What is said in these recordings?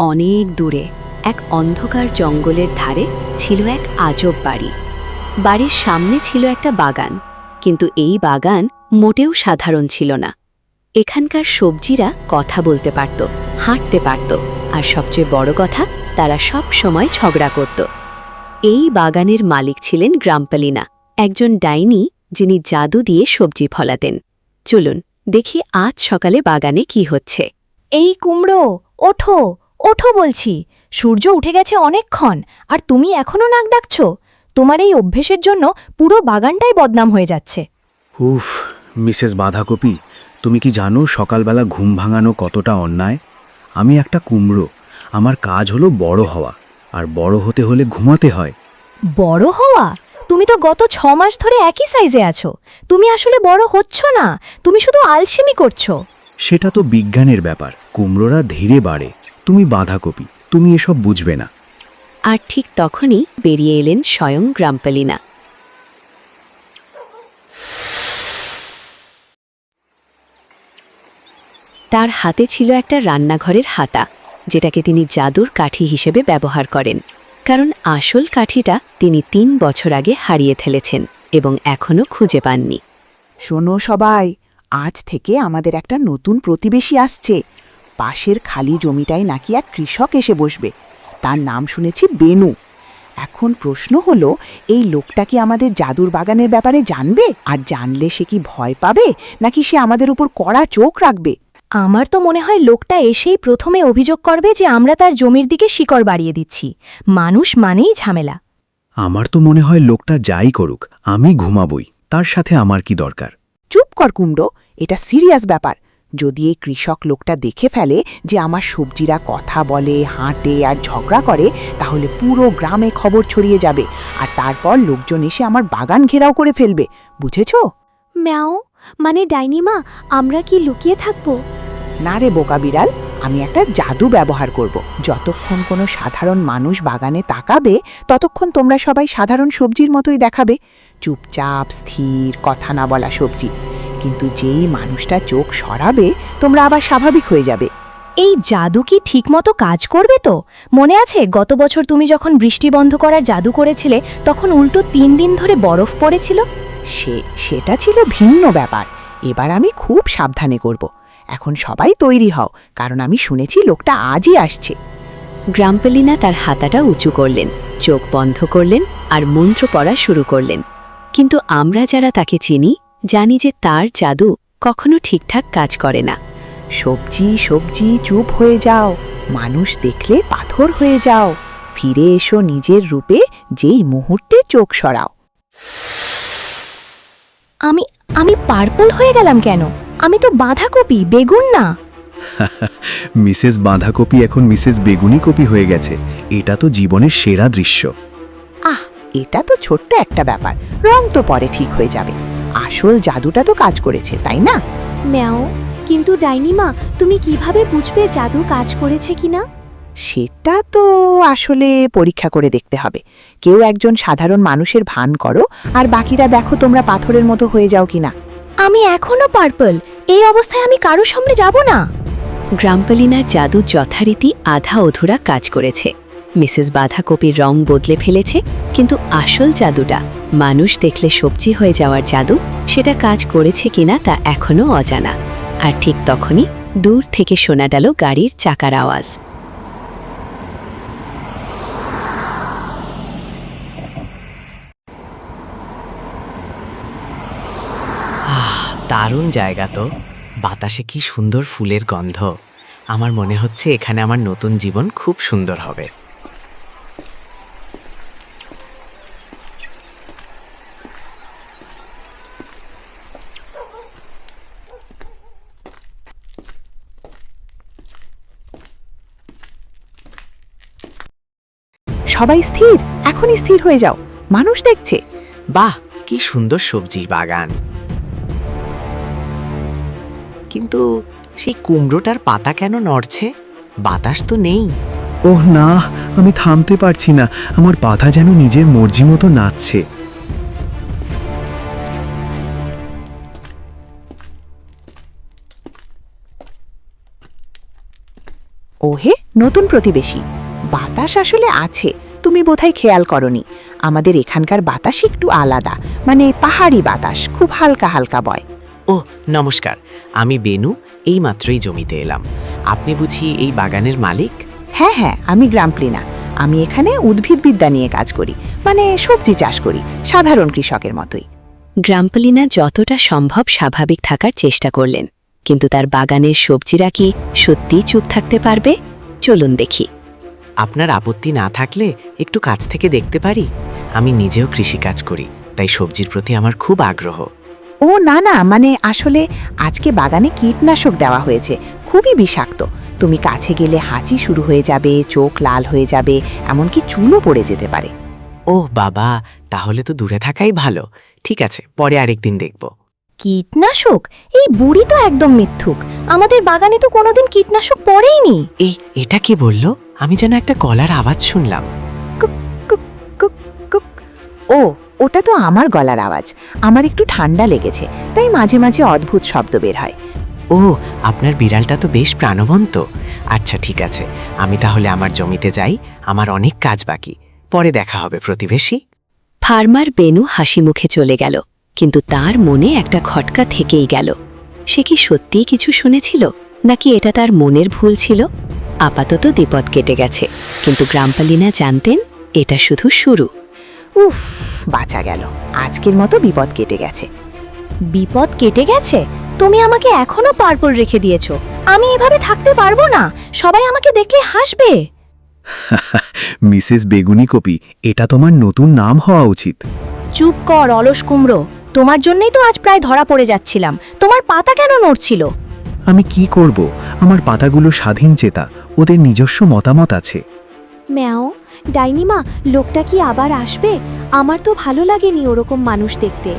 অনেক দূরে এক অন্ধকার জঙ্গলের ধারে ছিল এক আজব বাড়ি। বাড়ির সামনে ছিল একটা বাগান, কিন্তু এই বাগান মোটেও সাধারণ ছিল না। এখানকার সবজিরা কথা বলতে পারত, হাঁটতে পারত, আর সবচেয়ে বড় কথা, তারা সব সময় ঝগড়া করত। এই বাগানের মালিক ছিলেন গ্রাম্পালিনা, একজন ডাইনি যিনি জাদু দিয়ে সবজি ফলাতেন। চলুন দেখি আজ সকালে বাগানে কি হচ্ছে। এই কুমড়ো, ওঠো ওঠো বলছি। সূর্য উঠে গেছে অনেকক্ষণ, আর তুমি এখনো নাক ডাকছ। তোমার এই অভ্যেসের জন্য পুরো বাগানটাই বদনাম হয়ে যাচ্ছে। উফ, মিসেস বাঁধাকপি, তুমি কি জানো সকালবেলা ঘুম ভাঙানো কতটা অন্যায়? আমি একটা কুমড়ো, আমার কাজ হলো বড় হওয়া, আর বড় হতে হলে ঘুমাতে হয়। বড় হওয়া? তুমি তো গত 6 মাস ধরে একই সাইজে আছো। তুমি আসলে বড় হচ্ছ না, তুমি শুধু আলসেমি করছো। সেটা তো বিজ্ঞানের ব্যাপার, কুমড়োরা ধীরে বাড়ে। তুমি বাঁধাকপি, তুমি এসব বুঝবে না। আর ঠিক তখনই বেরিয়ে এলেন স্বয়ং গ্রাম্পালিনা। তার হাতে ছিল একটা রান্নাঘরের হাতা, যেটাকে তিনি জাদুর কাঠি হিসেবে ব্যবহার করেন, কারণ আসল কাঠিটা তিনি 3 বছর আগে হারিয়ে ফেলেছেন এবং এখনও খুঁজে পাননি। শোনো সবাই, আজ থেকে আমাদের একটা নতুন প্রতিবেশী আসছে। পাশের খালি জমিটায় নাকি এক কৃষক এসে বসবে। তার নাম শুনেছি বেনু। এখন প্রশ্ন হলো, এই লোকটা কি আমাদের জাদুর বাগানের ব্যাপারে জানবে? আর জানলে সে কি ভয় পাবে, নাকি সে আমাদের উপর কড়া চোখ রাখবে? আমার তো মনে হয় লোকটা এসেই প্রথমে অভিযোগ করবে যে আমরা তার জমির দিকে শিকড় বাড়িয়ে দিচ্ছি। মানুষ মানেই ঝামেলা। আমার তো মনে হয় লোকটা যাই করুক, আমি ঘুমাবই, তার সাথে আমার কি দরকার? চুপ কর কুমড়ো, এটা সিরিয়াস ব্যাপার। যদি এই কৃষক লোকটা দেখে ফেলে যে আমার সবজিরা কথা বলে, হাঁটে আর ঝগড়া করে, তাহলে পুরো গ্রামে খবর ছড়িয়ে যাবে, আর তারপর লোকজন এসে আমার বাগান ঘেরাও করে ফেলবে। বুঝেছ? ম্যাও, মানে ডাইনিমা, আমরা কি লুকিয়ে থাকবো? না রে বোকা বিড়াল, আমি একটা জাদু ব্যবহার করব। যতক্ষণ কোনো সাধারণ মানুষ বাগানে তাকাবে, ততক্ষণ তোমরা সবাই সাধারণ সবজির মতোই দেখাবে, চুপচাপ, স্থির, কথা না বলা সবজি। কিন্তু যেই মানুষটা চোখ সরাবে, তোমরা আবার স্বাভাবিক হয়ে যাবে। এই জাদু কি ঠিকমতো কাজ করবে তো? মনে আছে গত বছর তুমি যখন বৃষ্টি বন্ধ করার জাদু করেছিলে, তখন উল্টো 3 দিন ধরে বরফ পড়েছিল? সেটা ছিল ভিন্ন ব্যাপার। এবার আমি খুব সাবধানে করব। এখন সবাই তৈরি হও, কারণ আমি শুনেছি লোকটা আজই আসছে। গ্রাম্পালিনা তার হাতাটা উঁচু করলেন, চোখ বন্ধ করলেন আর মন্ত্র পড়া শুরু করলেন। কিন্তু আমরা যারা তাকে চিনি, জানি যে তার জাদু কখনো ঠিকঠাক কাজ করে না। সবজি সবজি চুপ হয়ে যাও, মানুষ দেখলে পাথর হয়ে যাও, ফিরে এসো নিজের রূপে, যেই মুহূর্তে চোখ সরাও। আমি পার্পল হয়ে গেলাম কেন? আমি তো বাঁধাকপি, বেগুন না। মিসেস বাঁধাকপি এখন মিসেস বেগুনি কপি হয়ে গেছে। এটা তো জীবনের সেরা দৃশ্য। আহ, এটা তো ছোট্ট একটা ব্যাপার, রং তো পরে ঠিক হয়ে যাবে। আসল জাদুটা তো কাজ করেছে, তাই না? ম্যাও, কিন্তু ডাইনিমা, তুমি কিভাবে বুঝবে জাদু কাজ করেছে কিনা? সেটা তো আসলে পরীক্ষা করে দেখতে হবে। কেউ একজন সাধারণ মানুষের ভান করো, আর বাকিরা দেখো তোমরা পাথরের মতো হয়ে যাও কিনা। আমি এখনো পার্পল। এই অবস্থায় আমি কারো সামনে যাব না। গ্রাম্পালিনার জাদু যথারীতি আধা অধুরা কাজ করেছে। মিসেস বাঁধাকপির রং বদলে ফেলেছে, কিন্তু আসল জাদুটা, মানুষ দেখলে সবজি হয়ে যাওয়ার জাদু, সেটা কাজ করেছে কিনা তা এখনও অজানা। আর ঠিক তখনই দূর থেকে শোনা গেল গাড়ির চাকার আওয়াজ। দারুণ জায়গা তো। বাতাসে কি সুন্দর ফুলের গন্ধ। আমার মনে হচ্ছে এখানে আমার নতুন জীবন খুব সুন্দর হবে। সবাই স্থির, এখনই স্থির হয়ে যাও, মানুষ দেখছে। বাহ, কি সুন্দর সবজির বাগান। কিন্তু সেই কুমড়োটার পাতা কেন নড়ছে? বাতাস তো নেই। ওহ না, আমি থামতে পারছি না, আমার পাতা যেন নিজের মর্জি মতো নাচছে। ওহে, নতুন প্রতিবেশী। বাতাস আসলে আছে, তুমি বোধহয় খেয়াল করনি। আমাদের এখানকার বাতাস একটু আলাদা, মানে পাহাড়ি বাতাস, খুব হালকা হালকা বয়। ও নমস্কার, আমি বেনু, এইমাত্রই জমিতে এলাম। আপনি বুঝি এই বাগানের মালিক? হ্যাঁ হ্যাঁ, আমি গ্রামপ্লিনা। আমি এখানে উদ্ভিদবিদ্যা নিয়ে কাজ করি, মানে সবজি চাষ করি, সাধারণ কৃষকের মতোই। গ্রাম্পলিনা যতটা সম্ভব স্বাভাবিক থাকার চেষ্টা করলেন, কিন্তু তার বাগানের সবজিরা কি সত্যিই চুপ থাকতে পারবে? চলুন দেখি। আপনার আপত্তি না থাকলে একটু কাছ থেকে দেখতে পারি? আমি নিজেও কৃষিকাজ করি, তাই সবজির প্রতি আমার খুব আগ্রহ। ও না না, মানে আসলে আজকে বাগানে কীটনাশক দেওয়া হয়েছে, খুবই বিষাক্ত। তুমি কাছে গেলে হাঁচি শুরু হয়ে যাবে, চোখ লাল হয়ে যাবে, এমনকি চুলও পড়ে যেতে পারে। ওহ বাবা, তাহলে তো দূরে থাকাই ভালো। ঠিক আছে, পরে আরেকদিন দেখব। কীটনাশক? এই বুড়ি তো একদম মিথ্যুক। আমাদের বাগানে তো কোনোদিন কীটনাশক পড়েইনি। এটা কি বলল? আমি যেন একটা গলার আওয়াজ শুনলাম। Cook cook cook. ও, ওটা তো আমার গলার আওয়াজ। আমার একটু ঠান্ডা লেগেছে, তাই মাঝে মাঝে অদ্ভুত শব্দ বের হয়। ও, আপনার বিড়ালটা তো বেশ প্রাণবন্ত। আচ্ছা ঠিক আছে, আমি তাহলে আমার জমিতে যাই, আমার অনেক কাজ বাকি। পরে দেখা হবে প্রতিবেশী। ফার্মার বেনু হাসি মুখে চলে গেল, কিন্তু তার মনে একটা খটকা থেকেই গেল। সে কি সত্যিই কিছু শুনেছিল, নাকি এটা তার মনের ভুল ছিল? আপাতত বিপদ কেটে গেছে, কিন্তু গ্রাম্পলিনা জানতেন এটা শুধু শুরু। উফ, বাঁচা গেল। আজকের মতো বিপদ কেটে গেছে। বিপদ কেটে গেছে? তুমি আমাকে এখনো পার্পল রেখে দিয়েছো। আমি এভাবে থাকতে পারবো না, সবাই আমাকে দেখলে হাসবে। মিসেস বেগুনি কপি, এটা তোমার নতুন নাম হওয়া উচিত। চুপ কর অলস কুমড়ো, তোমার জন্যই তো আজ প্রায় ধরা পড়ে যাচ্ছিলাম। তোমার পাতা কেন নড়ছিল? আমি কি করব? আমার পাতাগুলো স্বাধীন চেতা, ওদের নিজস্ব মতামত আছে। ম্যাও, ডাইনিমা, লোকটা কি আবার আসবে? আমার তো ভালো লাগেনি ওরকম মানুষ দেখতে।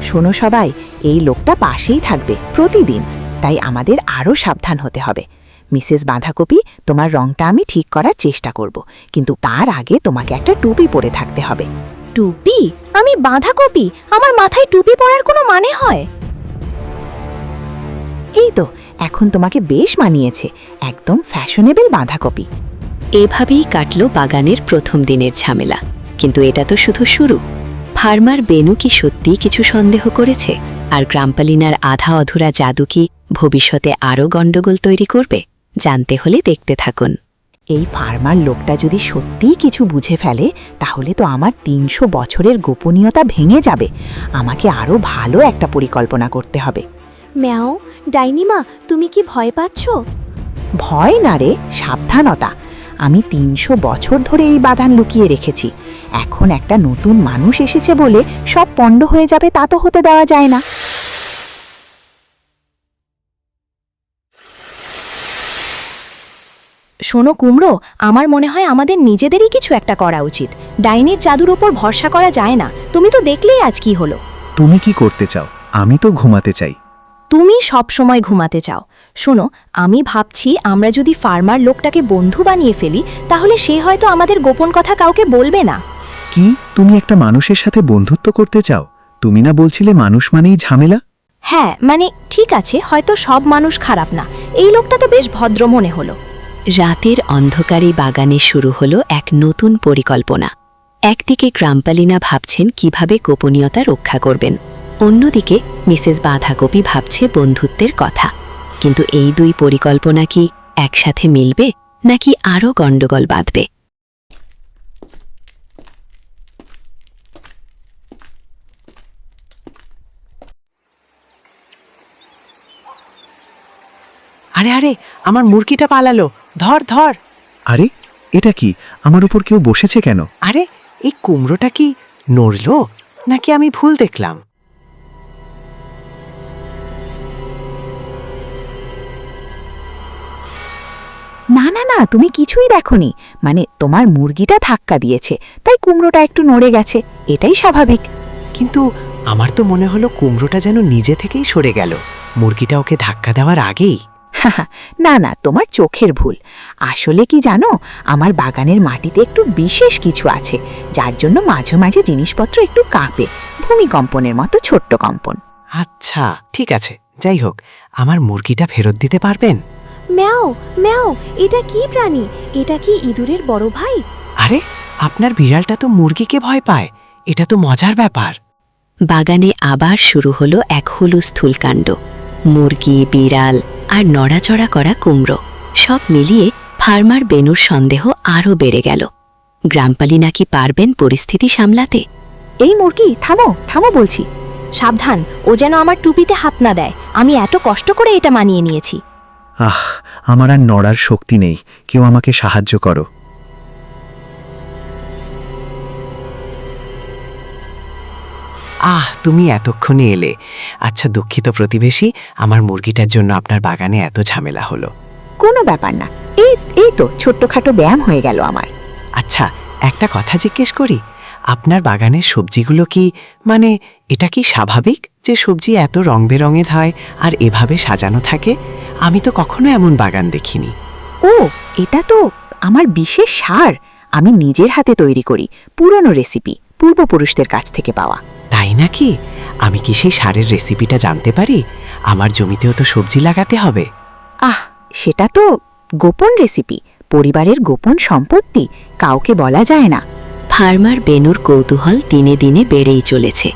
শোনো সবাই, এই লোকটা পাশেই থাকবে প্রতিদিন, তাই আমাদের আরও সাবধান হতে হবে। মিসেস বাঁধাকপি, তোমার রংটা আমি ঠিক করার চেষ্টা করব, কিন্তু তার আগে তোমাকে একটা টুপি পরে থাকতে হবে। টুপি? আমি বাঁধাকপি, আমার মাথায় টুপি পরার কোনো মানে হয়? এই তো, এখন তোমাকে বেশ মানিয়েছে, একদম ফ্যাশনেবল বাঁধাকপি। এভাবেই কাটল বাগানের প্রথম দিনের ঝামেলা। কিন্তু এটা তো শুধু শুরু। ফার্মার বেনু কি সত্যিই কিছু সন্দেহ করেছে? আর গ্রাম্পলিনার আধা অধুরা জাদু কি ভবিষ্যতে আরও গণ্ডগোল তৈরি করবে? জানতে হলে দেখতে থাকুন। এই ফার্মার লোকটা যদি সত্যিই কিছু বুঝে ফেলে, তাহলে তো আমার ৩০০ বছরের গোপনীয়তা ভেঙে যাবে। আমাকে আরও ভালো একটা পরিকল্পনা করতে হবে। ম্যাও, ডাইনিমা, তুমি কি ভয় পাচ্ছ? ভয় না রে, সাবধানতা। আমি ৩০০ বছর ধরে এই বাগান লুকিয়ে রেখেছি। এখন একটা নতুন মানুষ এসেছে বলে সব পণ্ড হয়ে যাবে, তা তো হতে দেওয়া যায় না। শোনো কুমড়ো, আমার মনে হয় আমাদের নিজেদেরই কিছু একটা করা উচিত। ডাইনির জাদুর ওপর ভরসা করা যায় না। তুমি তো দেখলেই আজ কি হলো। তুমি কি করতে চাও? আমি তো ঘুমাতে চাই। তুমি সব সময় ঘুমাতে চাও। শোনো, আমি ভাবছি আমরা যদি ফার্মার লোকটাকে বন্ধু বানিয়ে ফেলি, তাহলে সে হয়তো আমাদের গোপন কথা কাউকে বলবে না। কি, তুমি একটা মানুষের সাথে বন্ধুত্ব করতে চাও? তুমি না বলছিলে মানুষ মানেই ঝামেলা? হ্যাঁ, মানে ঠিক আছে, হয়তো সব মানুষ খারাপ না। এই লোকটা তো বেশ ভদ্র মনে হলো। রাতের অন্ধকারে বাগানে শুরু হলো এক নতুন পরিকল্পনা। একদিকে গ্রাম্পলিনা ভাবছেন কিভাবে গোপনীয়তা রক্ষা করবেন, অন্যদিকে মিসেস বাঁধাকপি ভাবছে বন্ধুত্বের কথা। কিন্তু এই দুই পরিকল্পনা কি একসাথে মিলবে, নাকি আরও গণ্ডগোল বাঁধবে? আরে আরে, আমার মুরগিটা পালালো। ধর ধর। আরে, এটা কি? আমার উপর কেউ বসেছে কেন? আরে, এই কুমড়োটা কি নড়লো, নাকি আমি ভুল দেখলাম? না না না, তুমি কিছুই দেখোনি। মানে তোমার মুরগিটা ধাক্কা দিয়েছে, তাই কুমড়োটা একটু নড়ে গেছে, এটাই স্বাভাবিক। কিন্তু আমার তো মনে হলো কুমড়োটা যেন নিজে থেকেই সরে গেল, মুরগিটা ওকে ধাক্কা দেওয়ার আগেই। না না, তোমার চোখের ভুল। আসলে কি জানো, আমার বাগানের মাটিতে একটু বিশেষ কিছু আছে, যার জন্য মাঝে মাঝে জিনিসপত্র একটু কাঁপে, ভূমিকম্পনের মতো ছোট্ট কম্পন। আচ্ছা ঠিক আছে, যাই হোক, আমার মুরগিটা ফেরত দিতে পারবেন? ম্যাও ম্যাও, এটা কি প্রাণী? এটা কি ইঁদুরের বড় ভাই? আরে আপনার বিড়ালটা তো মুরগিকে ভয় পায়, এটা তো মজার ব্যাপার। বাগানে আবার শুরু হলো এক হুলুস্থুল কাণ্ড। মুরগি, বিড়াল আর নড়াচড়া করা কুমড়ো সব মিলিয়ে ফার্মার বেনুর সন্দেহ আরও বেড়ে গেল। গ্রামপালি নাকি পারবেন পরিস্থিতি সামলাতে। এই মুরগি, থামো থামো বলছি। সাবধান, ও যেন আমার টুপিতে হাত না দেয়। আমি এত কষ্ট করে এটা মানিয়ে নিয়েছি। আমার আর নড়ার শক্তি নেই, কেউ আমাকে সাহায্য করো। তুমি এতক্ষণে এলে। আচ্ছা দুঃখিত প্রতিবেশী, আমার মুরগিটার জন্য আপনার বাগানে এত ঝামেলা হলো। কোনো ব্যাপার না, এই তো ছোট্টখাটো ব্যায়াম হয়ে গেল আমার। আচ্ছা একটা কথা জিজ্ঞেস করি, আপনার বাগানের সবজিগুলো কি, এটা কি স্বাভাবিক যে সবজি এত রং বেরঙের হয় আর এভাবে সাজানো থাকে? আমি তো কখনো এমন বাগান দেখিনি। ও, এটা তো আমার বিশেষ সার। আমি নিজের হাতে তৈরি করি, পুরনো রেসিপি, পূর্বপুরুষদের কাছ থেকে পাওয়া। তাই নাকি? আমি কি সেই সারের রেসিপিটা জানতে পারি? আমার জমিতেও তো সবজি লাগাতে হবে। সেটা তো গোপন রেসিপি, পরিবারের গোপন সম্পত্তি, কাউকে বলা যায় না। ফার্মার বেনুর কৌতূহল দিনে দিনে বেড়েই চলেছে।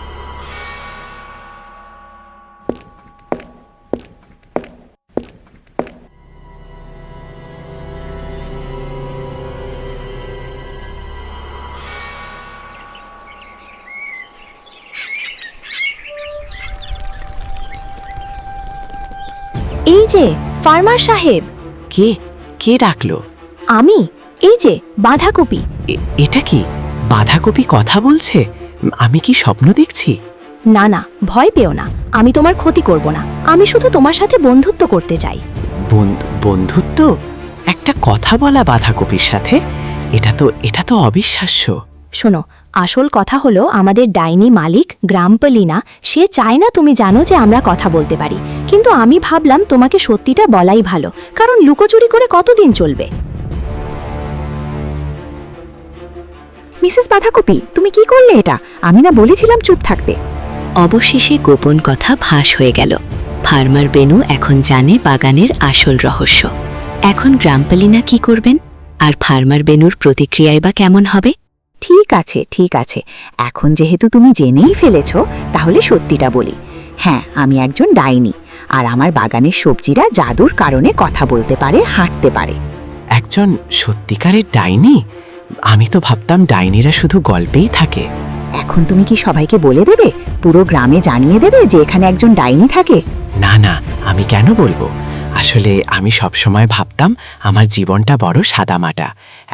এই যে ফার্মার সাহেব। কে কে ডাকলো? আমি, এই যে বাঁধাকপি। এটা কি বাঁধাকপি কথা বলছে? আমি কি স্বপ্ন দেখছি? না না, ভয় পেও না, আমি তোমার ক্ষতি করব না। আমি শুধু তোমার সাথে বন্ধুত্ব করতে চাই। বন্ধুত্ব? একটা কথা বলা বাঁধাকপির সাথে? এটা তো অবিশ্বাস্য। শোনো, আসল কথা হলো আমাদের ডাইনি মালিক গ্রামপালিনা, সে চায় না তুমি জানো যে আমরা কথা বলতে পারি। কিন্তু আমি ভাবলাম তোমাকে সত্যিটা বলাই ভালো, কারণ লুকোচুরি করে কতদিন চলবে। মিসেস বাঁধাকপি, তুমি কি করলে এটা? আমি না বলেছিলাম চুপ থাকতে। অবশেষে গোপন কথা ফাঁস হয়ে গেল। ফার্মার বেনু এখন জানে বাগানের আসল রহস্য। এখন গ্রামপালিনা কি করবেন, আর ফার্মার বেনুর প্রতিক্রিয়াই বা কেমন হবে? ঠিক আছে, এখন যেহেতু তুমি জেনেই ফেলেছ, তাহলে সত্যিটা বলি। হ্যাঁ, আমি একজন ডাইনি, আর আমার বাগানের সবজিরা জাদুর কারণে কথা বলতে পারে, হাঁটতে পারে। একজন সত্যিকারের ডাইনি? আমি তো ভাবতাম ডাইনিরা শুধু গল্পেই থাকে। এখন তুমি কি সবাইকে বলে দেবে, পুরো গ্রামে জানিয়ে দেবে যে এখানে একজন ডাইনি থাকে? না, আমি কেন বলবো? আসলে আমি সবসময় ভাবতাম আমার জীবনটা বড় সাদামাটা।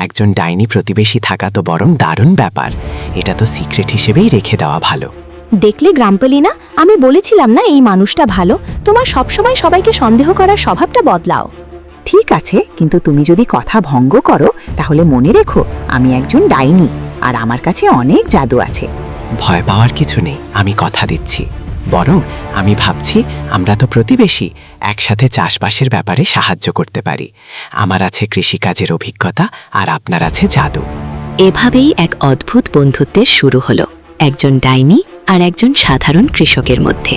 একজন ডাইনি প্রতিবেশী থাকা তো বরং দারুণ ব্যাপার। এটা তো সিক্রেট হিসেবেই রেখে দেওয়া ভালো। দেখলে গ্রামপালিনা, আমি বলেছিলাম না এই মানুষটা ভালো। তোমার সবসময় সবাইকে সন্দেহ করার স্বভাবটা বদলাও। ঠিক আছে, কিন্তু তুমি যদি কথা ভঙ্গ করো, তাহলে মনে রেখো আমি একজন ডাইনি, আর আমার কাছে অনেক জাদু আছে। ভয় পাওয়ার কিছু নেই, আমি কথা দিচ্ছি। বরং আমি ভাবছি আমরা তো প্রতিবেশী, একসাথে চাষবাসের ব্যাপারে সাহায্য করতে পারি। আমার আছে কৃষিকাজের অভিজ্ঞতা, আর আপনার আছে জাদু। এভাবেই এক অদ্ভুত বন্ধুত্বের শুরু হলো একজন ডাইনি আর একজন সাধারণ কৃষকের মধ্যে।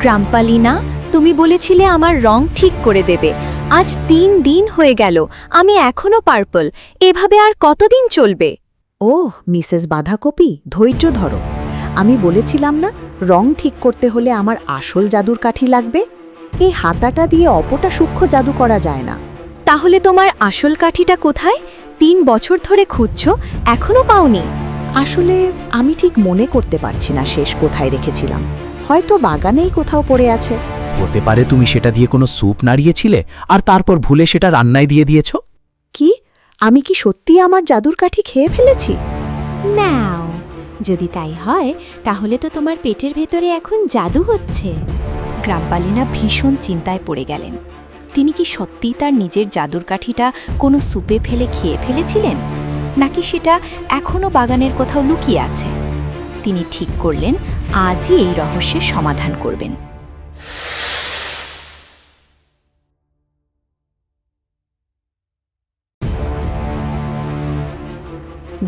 গ্রামপালিনা, তুমি বলেছিলে আমার রং ঠিক করে দেবে। আজ 3 দিন হয়ে গেল, আমি এখনো পার্পল। এভাবে আর কতদিন চলবে? ওহ মিসেস বাঁধাকপি, ধৈর্য ধরো। আমি বলেছিলাম না, রং ঠিক করতে হলে আমার আসল জাদুর কাঠি লাগবে। এই হাতাটা দিয়ে অপটা সূক্ষ্ম জাদু করা যায় না। তাহলে তোমার আসল কাঠিটা কোথায়? 3 বছর ধরে খুঁজছো, এখনো পাওনি? আসলে আমি ঠিক মনে করতে পারছি না শেষ কোথায় রেখেছিলাম। হয়তো বাগানেই কোথাও পড়ে আছে। হতে পারে তুমি সেটা দিয়ে কোনো স্যুপ নাড়িয়েছিলে আর তারপর ভুলে সেটা রান্নায় দিয়ে দিয়েছ। কি? আমি কি সত্যি আমার জাদুর কাঠি খেয়ে ফেলেছি? নাও, যদি তাই হয় তাহলে তো তোমার পেটের ভেতরে এখন জাদু হচ্ছে। গ্রামপালিনা ভীষণ চিন্তায় পড়ে গেলেন। তিনি কি সত্যিই তার নিজের জাদুর কাঠিটা কোনো সুপে ফেলে খেয়ে ফেলেছিলেন, নাকি সেটা এখনও বাগানের কোথাও লুকিয়ে আছে? তিনি ঠিক করলেন আজই এই রহস্যের সমাধান করবেন।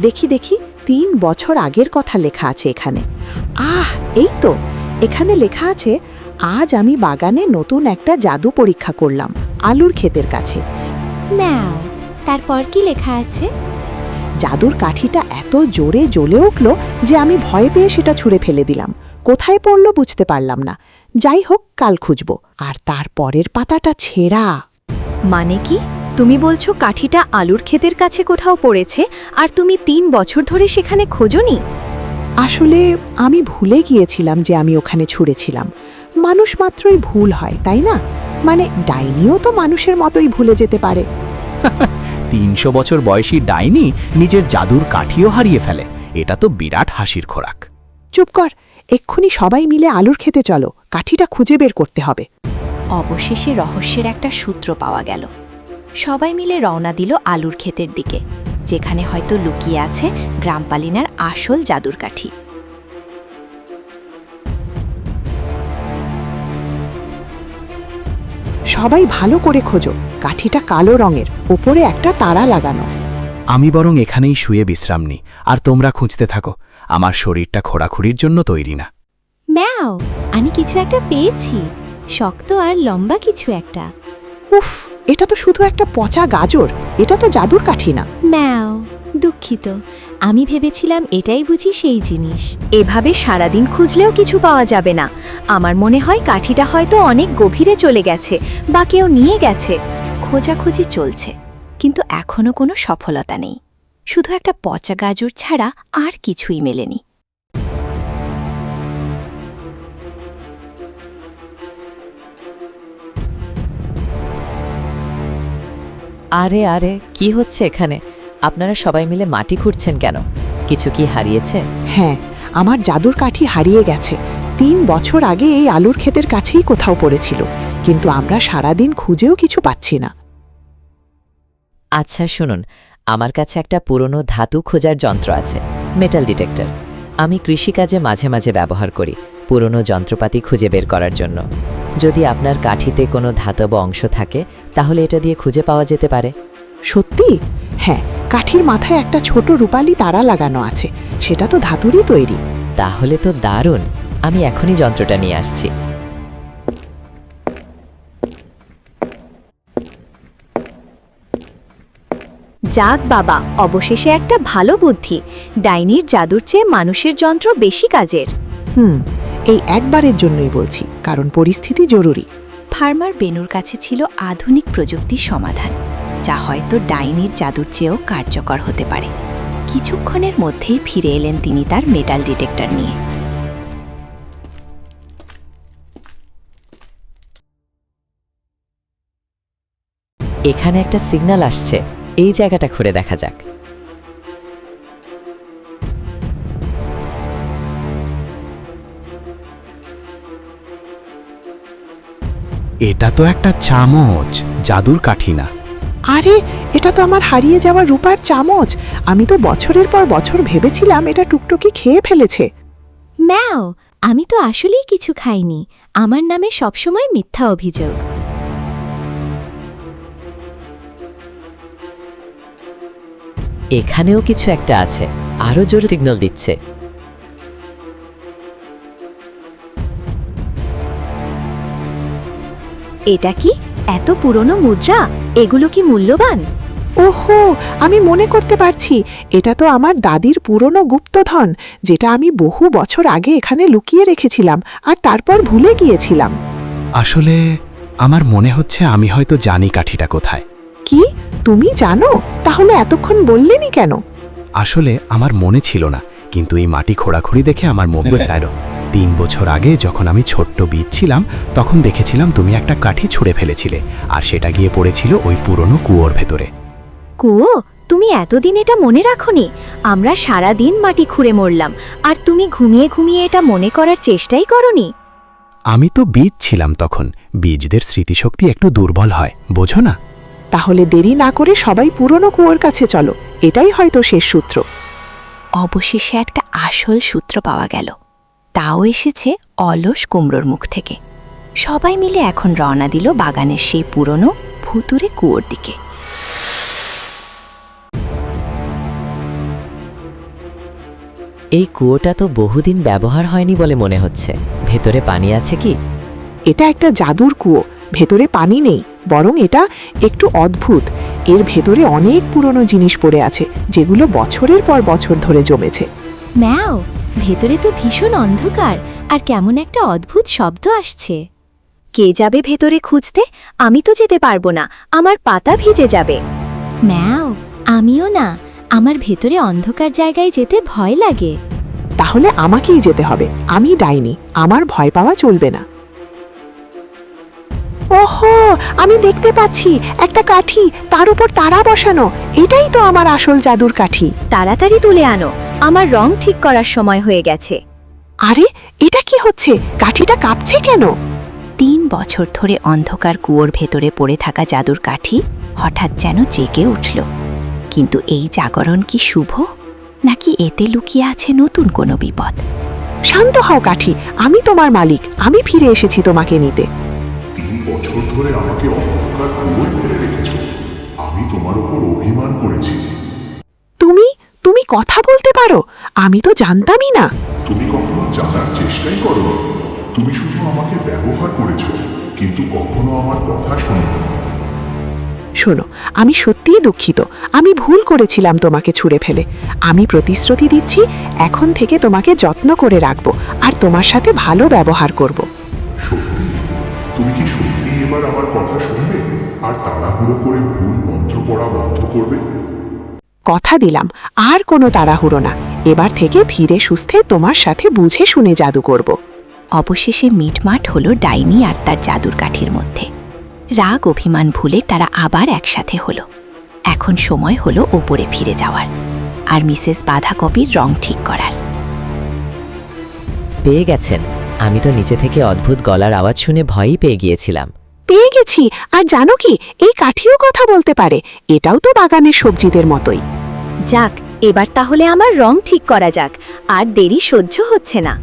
দেখি 3 বছর আগের কথা লেখা আছে এখানে। এই তো, এখানে লেখা আছে, আজ আমি বাগানে নতুন একটা জাদু পরীক্ষা করলাম আলুর ক্ষেতের কাছে। ম্যাও, তারপর কি লেখা আছে? জাদুর কাঠিটা এত জোরে জ্বলে উঠল যে আমি ভয় পেয়ে সেটা ছুঁড়ে ফেলে দিলাম। কোথায় পড়লো বুঝতে পারলাম না। যাই হোক, কাল খুঁজব। আর তার পরের পাতাটা ছেঁড়া। মানে কি? তুমি বলছো কাঠিটা আলুর ক্ষেতের কাছে কোথাও পড়েছে আর তুমি 3 বছর ধরে সেখানে খোঁজোনি? আসলে আমি ভুলে গিয়েছিলাম যে আমি ওখানে ছুঁড়েছিলাম। মানুষ মাত্রই ভুল হয়, তাই না? মানে ডাইনিও তো মানুষের মতোই ভুলে যেতে পারে। 300 বছর বয়সী ডাইনি নিজের জাদুর কাঠিও হারিয়ে ফেলে। এটা তো বিরাট হাসির খোরাক। চুপ কর, এক্ষুনি সবাই মিলে আলুর খেতে চলো, কাঠিটা খুঁজে বের করতে হবে। অবশেষে রহস্যের একটা সূত্র পাওয়া গেল। সবাই মিলে রওনা দিল আলুর ক্ষেতের দিকে, যেখানে হয়তো লুকিয়ে আছে গ্রামপালিনার আসল জাদুর কাঠি। সবাই ভালো করে খোঁজো, কাঠিটা কালো রঙের, ওপরে একটা তারা লাগানো। আমি বরং এখানেই শুয়ে বিশ্রাম নিই, আর তোমরা খুঁজতে থাকো। আমার শরীরটা খোঁড়াখুড়ির জন্য তৈরি না। ম্যাও, আমি কিছু একটা পেয়েছি, শক্ত আর লম্বা কিছু একটা। উফ, এটা তো শুধু একটা পচা গাজর, এটা তো জাদুর কাঠি না। ম্যাও, দুঃখিত, আমি ভেবেছিলাম এটাই বুঝি সেই জিনিস। এভাবে সারাদিন খুঁজলেও কিছু পাওয়া যাবে না। আমার মনে হয় কাঠিটা হয়তো অনেক গভীরে চলে গেছে বা কেউ নিয়ে গেছে। খোঁজাখুঁজি চলছে, কিন্তু এখনো কোনো সফলতা নেই। শুধু একটা পচা গাজর ছাড়া আর কিছুই মেলেনি। আরে আরে, কি হচ্ছে এখানে? আপনারা সবাই মিলে মাটি খুঁড়ছেন কেন? কিছু কি হারিয়েছে? হ্যাঁ, আমার জাদুর কাঠি হারিয়ে গেছে। 3 বছর আগে এই আলুর ক্ষেতের কাছেই কোথাও পড়েছিল, কিন্তু আমরা সারাদিন খুঁজেও কিছু পাচ্ছি না। আচ্ছা শুনুন, আমার কাছে একটা পুরনো ধাতু খোঁজার যন্ত্র আছে, মেটাল ডিটেক্টর। আমি কৃষিকাজে মাঝে মাঝে ব্যবহার করি পুরনো যন্ত্রপাতি খুঁজে বের করার জন্য। যদি আপনার কাঠিতে কোনো ধাতব অংশ থাকে তাহলে এটা দিয়ে খুঁজে পাওয়া যেতে পারে। সত্যি? হ্যাঁ, কাঠির মাথায় একটা ছোট রূপালি তারা লাগানো আছে, সেটা তো ধাতুরই তৈরি। তাহলে তো দারুণ, আমি এখনই যন্ত্রটা নিয়ে আসছি। যাক বাবা, অবশেষে একটা ভালো বুদ্ধি। ডাইনির জাদুর চেয়ে মানুষের যন্ত্র বেশি কাজের। এই একবারের জন্যই বলছি, কারণ পরিস্থিতি জরুরি। ফার্মার বেনুর কাছে ছিল আধুনিক প্রযুক্তির সমাধান, যা হয়তো ডাইনির জাদুর চেয়েও কার্যকর হতে পারে। কিছুক্ষণের মধ্যেই ফিরে এলেন তিনি তার মেটাল ডিটেক্টর নিয়ে। এখানে একটা সিগন্যাল আসছে, এই জায়গাটা ঘুরে দেখা যাক। এটা তো একটা চামচ, জাদুর কাঠি না। আরে, এটা তো আমার হারিয়ে যাওয়া রূপার চামচ। আমি তো বছরের পর বছর ভেবেছিলাম এটা টুকটুকি খেয়ে ফেলেছে। ম্যাও, আমি তো আসলেই কিছু খাইনি। আমার নামে সবসময় মিথ্যা অভিযোগ। এখানেও কিছু একটা আছে, আরো জোরে সিগন্যাল দিচ্ছে। এটা কি এত পুরনো মুদ্রা? এগুলো কি মূল্যবান? ওহো, আমি মনে করতে পারছি, এটা তো আমার দাদির পুরনো গুপ্তধন, যেটা আমি বহু বছর আগে এখানে লুকিয়ে রেখেছিলাম আর তারপর ভুলে গিয়েছিলাম। আসলে আমার মনে হচ্ছে আমি হয়তো জানি কাঠিটা কোথায়। কি, তুমি জানো? তাহলে এতক্ষণ বললেনি কেন? আসলে আমার মনে ছিল না, কিন্তু এই মাটি খোঁড়াখুড়ি দেখে আমার মনে চাইল। 3 বছর আগে যখন আমি ছোট্ট বীজ ছিলাম, তখন দেখেছিলাম তুমি একটা কাঠি ছুঁড়ে ফেলেছিলে, আর সেটা গিয়ে পড়েছিল ওই পুরনো কুয়োর ভেতরে। কুয়ো? তুমি এতদিন এটা মনে রাখোনি? আমরা সারা দিন মাটি খুঁড়ে মরলাম, আর তুমি ঘুমিয়ে ঘুমিয়ে এটা মনে করার চেষ্টাই করনি। আমি তো বীজ ছিলাম তখন, বীজদের স্মৃতিশক্তি একটু দুর্বল হয়, বোঝো না? তাহলে দেরি না করে সবাই পুরনো কুয়োর কাছে চলো, এটাই হয়তো শেষ সূত্র। অবশেষে একটা আসল সূত্র পাওয়া গেল, তাও এসেছে অলস কুমড়োর মুখ থেকে। সবাই মিলে এখন রওনা দিল বাগানের সেই পুরনো ভুতুরে কুয়োর দিকে। এই কুয়োটা তো বহুদিন ব্যবহার হয়নি বলে মনে হচ্ছে। ভেতরে পানি আছে কি? এটা একটা জাদুর কুয়ো, ভেতরে পানি নেই, বরং এটা একটু অদ্ভুত। এর ভেতরে অনেক পুরনো জিনিস পড়ে আছে, যেগুলো বছরের পর বছর ধরে জমেছে। ম্যাও, ভেতরে তো ভীষণ অন্ধকার আর কেমন একটা অদ্ভুত শব্দ আসছে। কে যাবে ভেতরে খুঁজতে? আমি তো যেতে পারবো না, আমার পাতা ভিজে যাবে। ম্যাও, আমিও না, আমার ভেতরে অন্ধকার জায়গায় যেতে ভয় লাগে। তাহলে আমাকেই যেতে হবে, আমি ডাইনি, আমার ভয় পাওয়া চলবে না। ওহো, আমি দেখতে পাচ্ছি একটা কাঠি, তার উপর তারা বসানো। এটাই তো আমার আসল জাদুর কাঠি। তাড়াতাড়ি তুলে আনো, আমার রং ঠিক করার সময় হয়ে গেছে। আরে, এটা কি হচ্ছে? কাঠিটা কাঁপছে কেন? 3 বছর ধরে অন্ধকার কুয়োর ভেতরে পড়ে থাকা জাদুর কাঠি হঠাৎ যেন জেগে উঠল। কিন্তু এই জাগরণ কি শুভ, নাকি এতে লুকিয়ে আছে নতুন কোনো বিপদ? শান্ত হও কাঠি, আমি তোমার মালিক, আমি ফিরে এসেছি তোমাকে নিতে। 3 বছর ধরে আমাকে অন্ধকার কুয়োয় ফেলে রেখেছ। আমি তোমার উপর অভিমান করেছি। তুমি কথা বলতে পারো? আমি তো জানতামই না। তুমি কখনো জানার চেষ্টাই করো। তুমি শুধু আমাকে ব্যবহার করেছ, কিন্তু কখনো আমার কথা শোনো। শোনো, আমি সত্যিই দুঃখিত, আমি ভুল করেছিলাম তোমাকে ছুঁড়ে ফেলে। আমি প্রতিশ্রুতি দিচ্ছি, এখন থেকে তোমাকে যত্ন করে রাখবো আর তোমার সাথে ভালো ব্যবহার করব। সত্যি? তুমি কি সত্যি এবার আমার কথা শুনবে আর তাড়াহুড়ো করে ভুল মন্ত্র পড়া বন্ধ করবে? কথা দিলাম, আর কোনো তাড়াহুড়ো না। এবার থেকে ধীরে সুস্থে তোমার সাথে বুঝে শুনে জাদু করব। অবশেষে মিটমাট হলো ডাইনি আর তার জাদুর কাঠির মধ্যে। রাগ অভিমান ভুলে তারা আবার একসাথে হলো। এখন সময় হলো ওপরে ফিরে যাওয়ার আর মিসেস বাঁধাকপির রং ঠিক করার। পেয়ে গেছেন? আমি তো নিচে থেকে অদ্ভুত গলার আওয়াজ শুনে ভয়ই পেয়ে গিয়েছিলাম। পেয়ে গেছি, আর জানো কি, এই কাঠিও কথা বলতে পারে। এটাও তো বাগানের সবজিদের মতোই। যাক, এবার তাহলে আমার রং ঠিক করা যাক, আর দেরি সহ্য হচ্ছে না।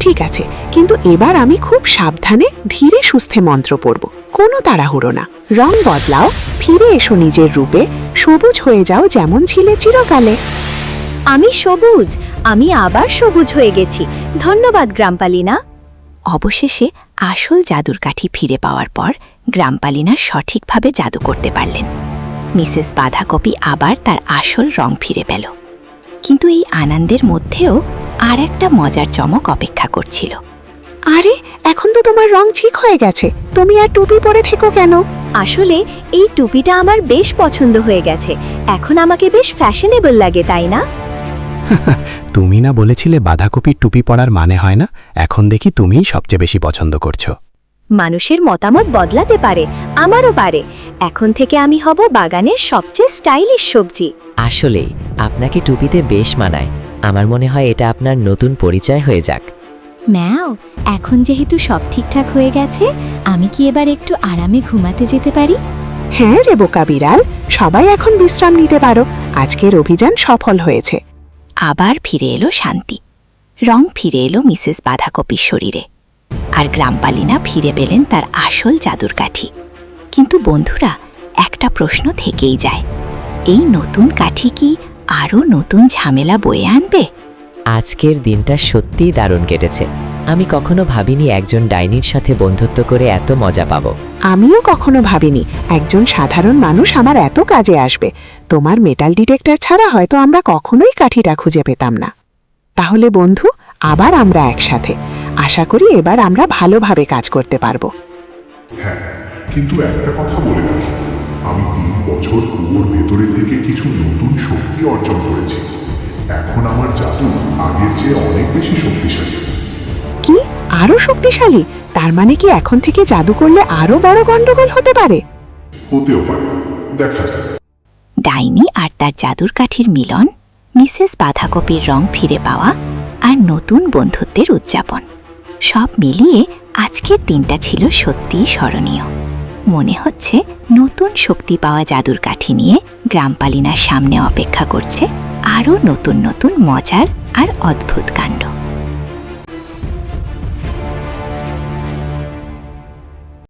ঠিক আছে, কিন্তু এবার আমি খুব সাবধানে ধীরে সুস্থে মন্ত্র পড়ব, কোনো তাড়াহুড়ো না। রং বদলাও, ফিরে এসো নিজের রূপে, সবুজ হয়ে যাও যেমন ছিলে চিরকালে। আমি সবুজ, আমি আবার সবুজ হয়ে গেছি। ধন্যবাদ গ্রামপালিনা। অবশেষে আসল জাদুর কাঠি ফিরে পাওয়ার পর গ্রামপালিনা সঠিকভাবে জাদু করতে পারলেন। মিসেস বাঁধাকপি আবার তার আসল রং ফিরে পেল। কিন্তু এই আনন্দের মধ্যেও আর একটা মজার চমক অপেক্ষা করছিল। আরে, এখন তো তোমার রং ঠিক হয়ে গেছে, তুমি আর টুপি পরে থেকো কেন? আসলে এই টুপিটা আমার বেশ পছন্দ হয়ে গেছে, এখন আমাকে বেশ ফ্যাশনেবল লাগে, তাই না? তুমি না বলেছিলে বাঁধাকপির টুপি পরার মানে হয় না? এখন দেখি তুমিই সবচেয়ে বেশি পছন্দ করছো। মানুষের মতামত বদলাতে পারে, আমারও পারে। এখন থেকে আমি হব বাগানের সবচেয়ে স্টাইলিশ সবজি। আসলেই আপনাকে টুপিতে বেশ মানায়। আমার মনে হয় এটা আপনার নতুন পরিচয় হয়ে যাক। ম্যাও, এখন যেহেতু সব ঠিকঠাক হয়ে গেছে, আমি কি এবার একটু আরামে ঘুমাতে যেতে পারি? হ্যাঁ রে বোকা বিড়াল, সবাই এখন বিশ্রাম নিতে পারো। আজকের অভিযান সফল হয়েছে। আবার ফিরে এলো শান্তি, রং ফিরে এলো মিসেস বাঁধাকপির শরীরে, আর গ্রামপালিনা ফিরে পেলেন তার আসল জাদুর কাঠি। কিন্তু বন্ধুরা, একটা প্রশ্ন থেকেই যায়, এই নতুন কাঠি কি আরও নতুন ঝামেলা বয়ে আনবে? আজকের দিনটা সত্যিই দারুণ কেটেছে। আমি কখনো ভাবিনি একজন ডাইনির সাথে বন্ধুত্ব করে এত মজা পাবো। আমিও কখনো ভাবিনি একজন সাধারণ মানুষ আমার এত কাজে আসবে। তোমার মেটাল ডিটেক্টর ছাড়া হয়তো আমরা কখনোই কাঠিটা খুঁজে পেতাম না। তাহলে বন্ধু, আবার আমরা একসাথে। আশা করি এবার আমরা ভালোভাবে কাজ করতে পারবো। হ্যাঁ, কিন্তু একটা কথা বলে রাখি, আমি 3 বছর কুয়োর ভেতরে থেকে কিছু নতুন শক্তি অর্জন করেছি। এখন আমার জাদু আগের চেয়ে অনেক বেশি শক্তিশালী। কি, আরো শক্তিশালী? তার মানে কি এখন থেকে জাদু করলে আরো বড় গন্ডগোল হতে পারে? হতেও পারে, দেখা যাক। ডাইনি আর তার জাদুর কাঠির মিলন, মিসেস বাঁধাকপির রং ফিরে পাওয়া আর নতুন বন্ধুত্বের উদযাপন, সব মিলিয়ে আজকের দিনটা ছিল সত্যিই স্মরণীয়। মনে হচ্ছে নতুন শক্তি পাওয়া জাদুর কাঠি নিয়ে গ্রামপালিনার সামনে অপেক্ষা করছে আরও নতুন নতুন মজার আর অদ্ভুত কাণ্ড।